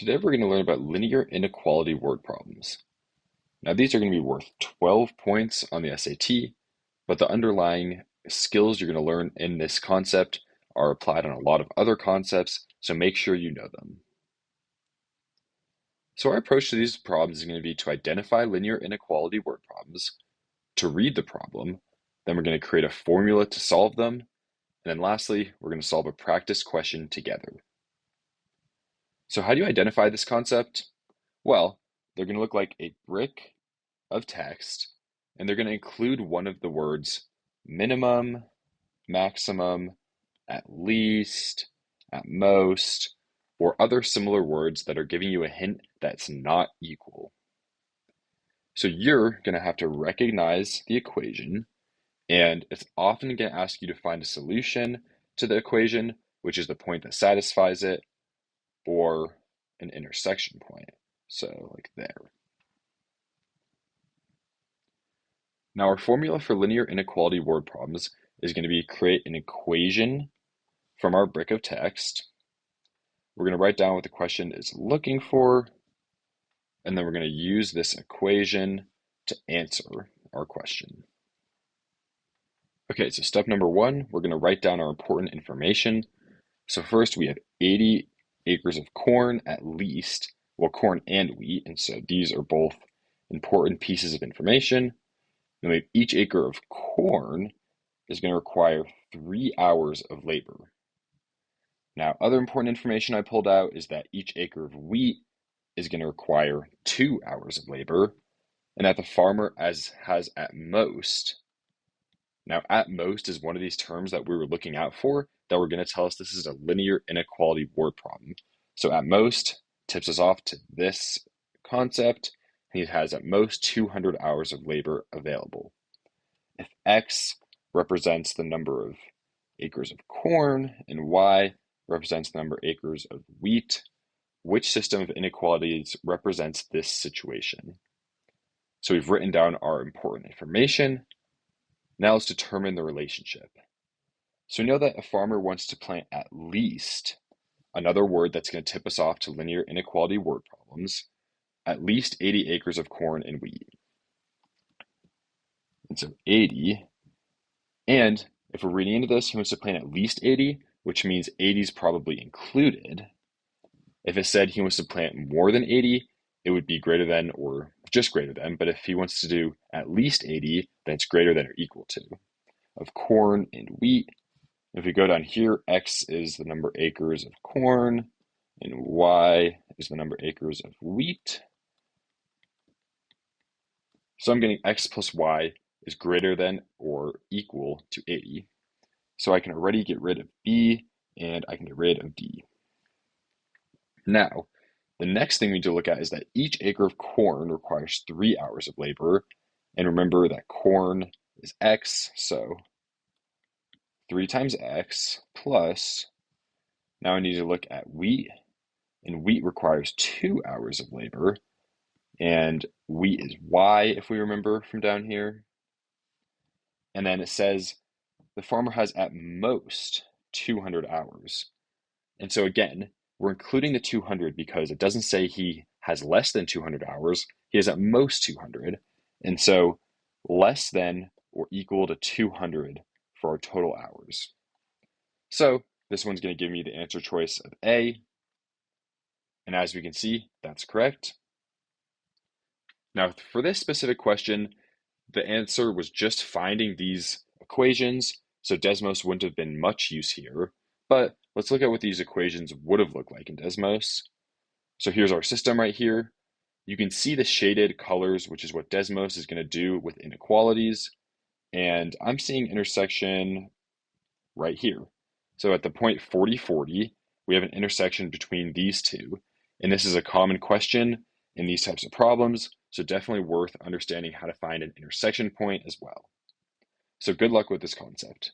Today we're going to learn about linear inequality word problems. Now these are going to be worth 12 points on the SAT, but the underlying skills you're going to learn in this concept are applied on a lot of other concepts, so make sure you know them. So our approach to these problems is going to be to identify linear inequality word problems, to read the problem, then we're going to create a formula to solve them, and then lastly, we're going to solve a practice question together. So how do you identify this concept? Well, they're going to look like a brick of text, and they're going to include one of the words minimum, maximum, at least, at most, or other similar words that are giving you a hint that's not equal. So you're going to have to recognize the equation, and it's often going to ask you to find a solution to the equation, which is the point that satisfies it, or an intersection point. So like there. Now our formula for linear inequality word problems is going to be create an equation from our brick of text. We're going to write down what the question is looking for, and then we're going to use this equation to answer our question. Okay, so step number one, we're going to write down our important information. So first we have 80 acres of corn at least, well, corn and wheat, and so these are both important pieces of information. And each acre of corn is going to require 3 hours of labor. Now, other important information I pulled out is that each acre of wheat is going to require 2 hours of labor, and that the farmer has at most. Now, at most is one of these terms that we were looking out for that we're going to tell us this is a linear inequality word problem. So at most tips us off to this concept. He has at most 200 hours of labor available. If X represents the number of acres of corn and Y represents the number of acres of wheat, which system of inequalities represents this situation? So we've written down our important information. Now let's determine the relationship. So we know that a farmer wants to plant at least, another word that's going to tip us off to linear inequality word problems, at least 80 acres of corn and wheat. And so 80, and if we're reading into this, he wants to plant at least 80, which means 80 is probably included. If it said he wants to plant more than 80, it would be greater than or just greater than, but if he wants to do at least 80, then it's greater than or equal to. Of corn and wheat, if we go down here, X is the number of acres of corn, and Y is the number of acres of wheat. So I'm getting X plus Y is greater than or equal to 80. So I can already get rid of B, and I can get rid of D. Now, the next thing we need to look at is that each acre of corn requires 3 hours of labor. And remember that corn is X, so 3 times X plus, now I need to look at wheat, and wheat requires 2 hours of labor, and wheat is Y if we remember from down here. And then it says the farmer has at most 200 hours. And so again, we're including the 200 because it doesn't say he has less than 200 hours. He has at most 200. And so less than or equal to 200 for our total hours. So this one's going to give me the answer choice of A. And as we can see, that's correct. Now for this specific question, the answer was just finding these equations, so Desmos wouldn't have been much use here. But let's look at what these equations would have looked like in Desmos. So here's our system right here. You can see the shaded colors, which is what Desmos is going to do with inequalities. And I'm seeing intersection right here. So at the point 40, 40, we have an intersection between these two. And this is a common question in these types of problems, so definitely worth understanding how to find an intersection point as well. So good luck with this concept.